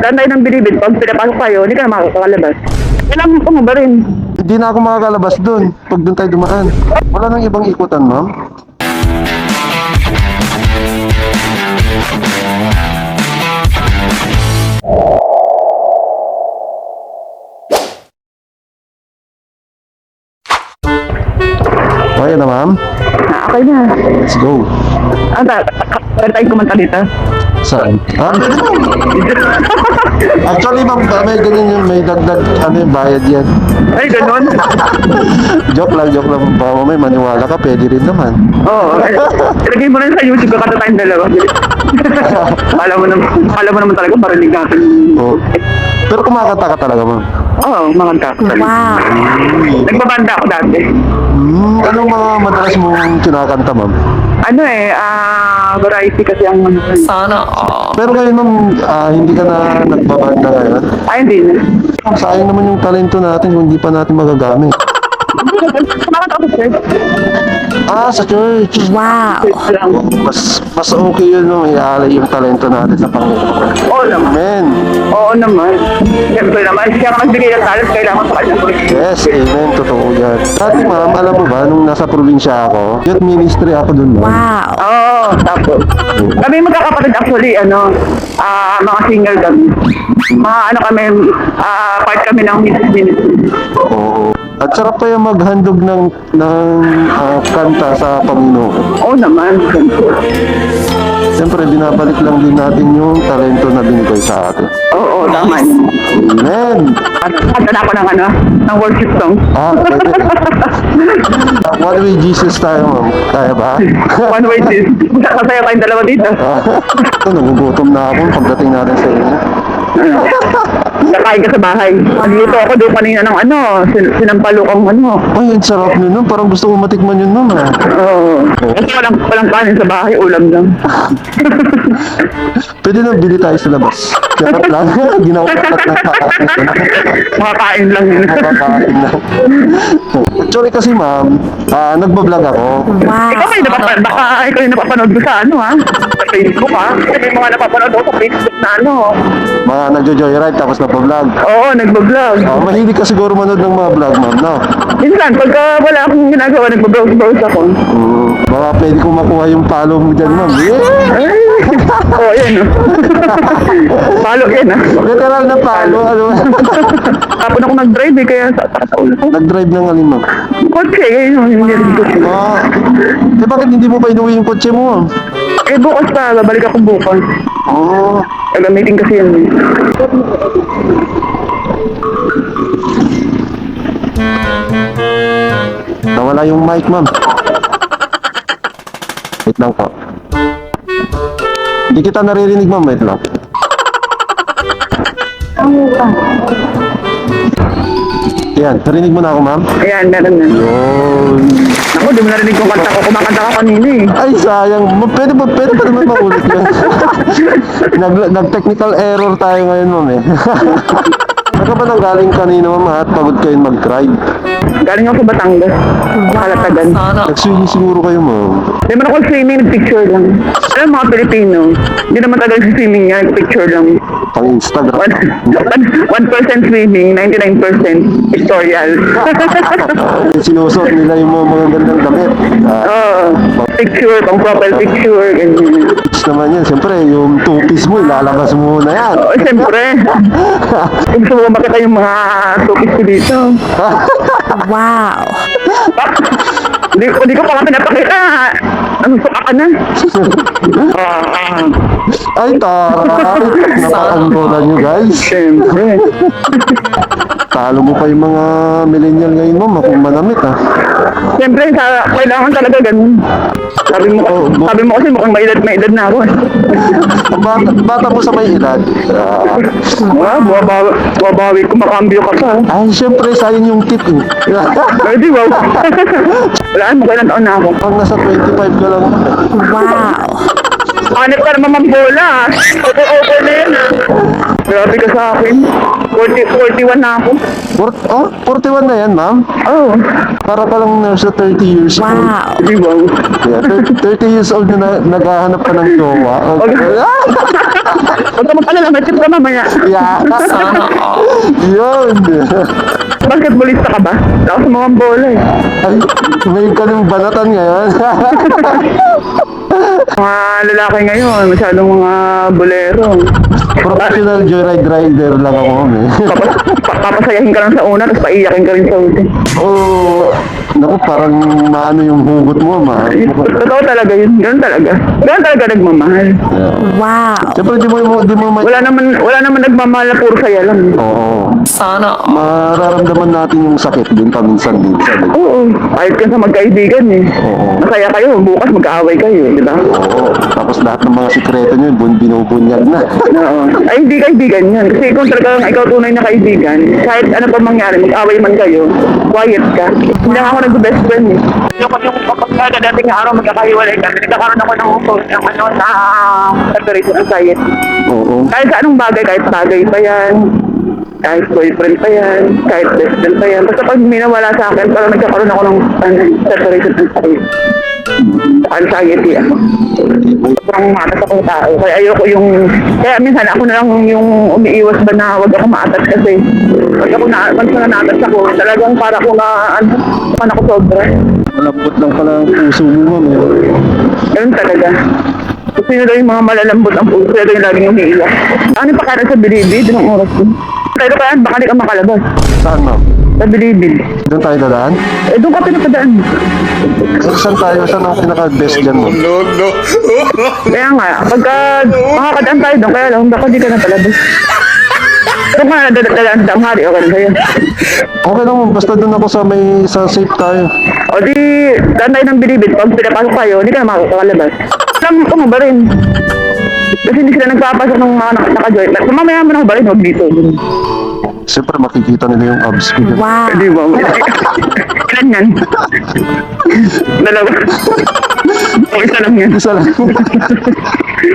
dadaan tayo ng Bilibid. Pag pinapasok tayo, hindi ka na makakalabas. Kailangan mo ba rin? Hindi na ako makakalabas doon. Pag doon tayo dumaan. Wala nang ibang ikutan, ma'am. Okay na, ma'am. Okay na. Let's go. Pwede tayong kumanta dito. Saan? Ah, pwede mo. Actually, ma'am, may ganyan yun. May dagdag, bayad yan. Ay, ganun. Joke lang. Baka may maniwala ka, pwede rin naman. Oo. Ilagay mo rin sa YouTube, kakata tayong dalawa. Kala mo naman talaga, marinig natin. Oo. Pero kumakanta ka talaga, ma'am. Oo, makanta. Wow. Nagbabanda ako dati. Anong mga madalas mong kinakanta, ma'am? Variety kasi ang Sana all. Pero ngayon, ma'am, hindi ka na nagbabanda ngayon. Ay, hindi na. Sayang naman yung talento natin kung hindi pa natin magagamit. Kumakanta ako, sir. Sa church. Wow. Lang. Mas okay yun, no? Iaalay yung talento natin sa Panginoon. Oo naman. Amen. Oo naman. Siyempre naman. Siya ka magbigay ng talent, kailangan sa kanya. Yes, amen. Totoo yan. Dati, ma'am, alam mo ba, nung nasa probinsya ako, youth ministry ako dun, ma'am. Wow. Oo, tapos. Kami magkakapatid actually, mga single kami. Part kami ng ministry. Oo. At sarap kaya maghandog ng kanta sa Panginoon. Oo naman. Siyempre, binabalik lang din natin yung talento na binigay sa atin. Oo, tama yun. Amen! At na ako ng worship song. Pwede. One way Jesus tayo, ma'am. Kaya ba? One way this. Masaya tayong dalawa dito. Nagugutom na ako pagdating natin sa inyo. Kakain ka sa bahay. Nagluto ako doon kanina ng sinampalukang Ay, ang sarap nun. Parang gusto ko matikman yun, ma'am. Oo. Kasi walang kanin sa bahay, ulam lang. Pwede na bili tayo sa labas. Charot lang. Ginawa ka ng Makakain lang yun. Makakain lang. Actually kasi, ma'am, nagbablog ako. Wow. Baka ikaw yung napapanood ko sa sa Facebook Kasi may mga napapanood ako sa Facebook na Mga nagjo-joyride tapos nagbablog. Oo, nagbablog. Mahilig ka siguro manood ng mga vlog, ma'am, no? Minsan, pagka wala akong ginagawa, nagbabrowse ako. Baka pwede kong makuha yung follow mo dyan, ma'am. Oo, yan. Palo yan, Literal na follow, Tapon ako nag-drive kaya sa ulo ko. Nag-drive ng alin, ma'am. Kotse, hindi rin kotse. Bakit hindi mo pa inuwi yung kotse mo, ma'am? Bukas pa, babalik ako bukas. Gagamitin kasi yan. Nawala yung mic, ma'am. Wait lang po. Hindi kita naririnig, ma'am. Wait lang. Yan, narinig mo na ako, ma'am? Ayan, meron na. Yun. Ako, di mo narinig kong kanta ko. Kumakanta ka kanina Ay, sayang. Pwede pa naman maulit yan. Nag-technical error tayo ngayon, ma'am, Saan ka ba nang galing kanina, ma'am, at pagod kayo mag-drive? Galing ako sa Batangas. Kalatagan. Sana Nag-swimming siguro kayo, ma'am. Di man ako swimming, picture lang. Alam mga Pilipino, hindi naman talaga swimming yan, picture lang. Pang Instagram. 1% swimming, 99% pictorial. Sinusuot nila yung mga gandang damit. Oo. Picture, pang profile picture, ganyan. Pitch naman yan. Siyempre, yung two-piece mo, ilalabas mo na yan. Oo, siyempre. Gusto mo makita yung mga tupis ko dito. wow. Hindi ko pa nga pinapakita. Nasusuka ka na. Ay, taray. Napakanggolan nyo, guys. Siyempre. Talo mo pa yung mga millennial ngayon, ma'am. Kung manamit, Siyempre, kailangan talaga ganun. Sabi mo kasi mukhang may edad na ako. Bata mo sa may edad. Buwabawi ko, makambyo ka pa. Ay, siyempre, sayang yung tip. Pwede, wow. Wala, magandang taon na ako. Pag nasa 25 ka lang. Wow. Hanip ka naman mambola. Opo na yun. Grabe ka sa akin. 41 na ako. 41 na yan, ma'am. Oh. Para ka lang nasa 30 years old. Wow. Di wow. Yeah, 30 years old na naghahanap ka ng jowa. Okay. Huwag ka mag-alala, may tip ka mamaya. Yeah. Sana all. Yun. Basketballista ka ba? Ako sa mga bola eh. Ay, may ganung banatan ngayon. Mga lalaki ngayon, masyadong mga bolero. Professional joyride rider lang ako, eh. Papasayahin ka lang sa una, tapos paiyakin ka rin sa huli. Oo. Naku, parang maano yung hugot mo, ma. Totoo talaga yun. Ganun talaga. Ganun talaga nagmamahal. Wow. Siyempre, di mo Wala naman nagmamahal na puro saya lang. Oo. Sana all. Mararamdaman natin yung sakit din paminsan-minsan. Eh. Oo. Kahit ka sa magkaibigan eh. Oo. Masaya kayo, bukas mag-aaway kayo, di ba? Oo. Tapos lahat ng mga sikreto nyo, binubunyag na. Oo. Ay, hindi kaibigan yun. Kasi kung talagang ikaw tunay na kaibigan, kahit ano pa mangyari, mag-away man kayo, quiet ka. Hindi ako nag-best friend eh. Yung kapag dating araw magkakahiwalay kami, nagkakaroon ako na separation anxiety. Oo. Kahit sa anong bagay, kahit bagay pa yan, kahit boyfriend pa yan, kahit best friend pa yan. Basta pag minawala sa akin, parang nagkakaroon ako ng separation anxiety. Anxiety ako. Sobrang matas akong tao. Kaya ayoko yung... Kaya minsan ako na lang yung umiiwas ba na wag ako maatas kasi pag ako naatas ako, talagang para ko na ano ako sobra. Malambot lang pala ang puso mo, ma'am. Ganun talaga. Kasi sino daw yung mga malalambot ang puso, sila daw yung laging umiiyak. Ano pa kaya sa bilibid ng oras ko? Pero kaya baka di ka makalabas. Saan, ma'am? Sa bilibid. Doon tayo dadaan? Eh doon ka pinapadaan. Saan tayo? Saan ang pinaka-best dyan mo? Kaya nga, pagka makakadaan tayo doon, kaya lang, baka di ka na palabas. Kung nga nadadaan sa tanghali, okay na sa'yo. Okay lang, ma'am. Basta doon ako sa safe tayo. O di, daan tayo ng bilibid. Pag pinapasok tayo, hindi ka na makakalabas. Alam ko mo ba rin? Kasi hindi sila nagpapasok ng mga naka-joint. Mamaya mo na ba rin, huwag dito. Siyempre, makikita nila yung abs ko dyan. Wow. Di ba? Ilan yan? Dalawa. O isa lang yan. Isa lang.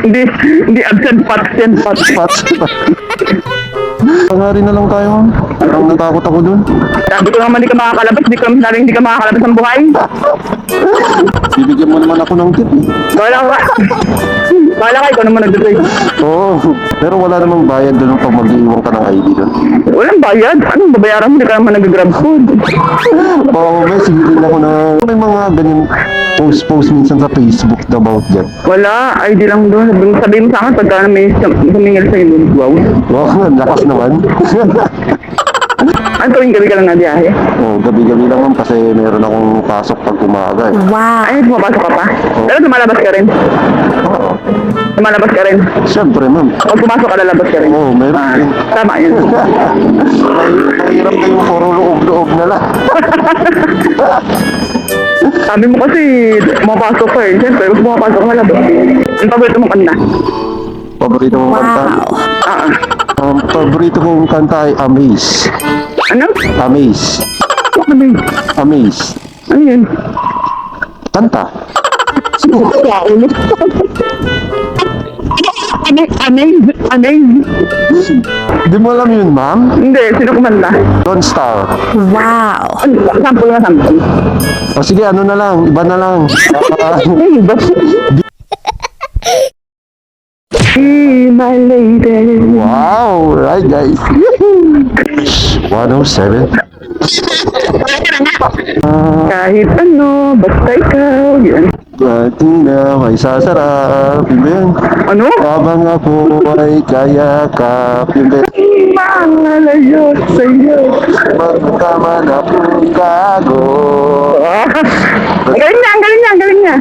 Hindi absent, patsent, Pats. Pangari na lang tayo, ma'am. Parang natakot ako dun. Sabi ko naman, hindi ka makakalabas. Hindi ka makakalabas ng buhay. Bibigyan mo naman ako ng tip. Bahala ka, ikaw naman nag-drive. Oo. Pero wala namang bayad dun pag mag-iwan ka ng ID dun. Walang bayad. Anong babayaran mo? Hindi ka naman nag-grab food. Oo, may sigilin ako na may mga ganyan post minsan sa Facebook about dyan. Wala, ID lang doon. Sabihin mo sa akin, pagka may sumingil sa'yo doon. Wow. Wow, lakas naman. Ano tuwing gabi ka lang na biyahe? Oo, gabi-gabi lang, ma'am, kasi meron akong pasok pag umaga eh. Wow. Ay, pumapasok ka pa? Pero lumalabas ka rin? Oo. Lumalabas ka rin? Siyempre, ma'am. Pag pumasok ka, lalabas ka rin? Oo, meron. Ah, tama yun. Mahirap na yung puro loob-loob na lang. Sabi mo kasi, pumapasok ka eh. Siyempre, pag pumapasok ka, lalabas. Ang paborito mong kanta? Paborito kong kanta? Wow. Ah, Paborito kong kanta ay Amaze. ano? Amaze. Ano ba yun? Amaze. Ano yun? Kanta. Amazing. Di mo alam yun, ma'am? Hindi, sino kumanta? Don't Star. Wow. Ano, sample nga sample. O sige, ano na lang, iba na lang. Ay, ba? Be my lady. Wow! Right, guys. 107. Kahit ano, basta ikaw. Yan. Ating na may sasarap. Yun ba yun? Ano? Habang ako ay kayakap. Yun ba yun? Mangalayo sa'yo. Magkama na pong gago. Ah, ang galing niya, ang galing niya, ang galing niya.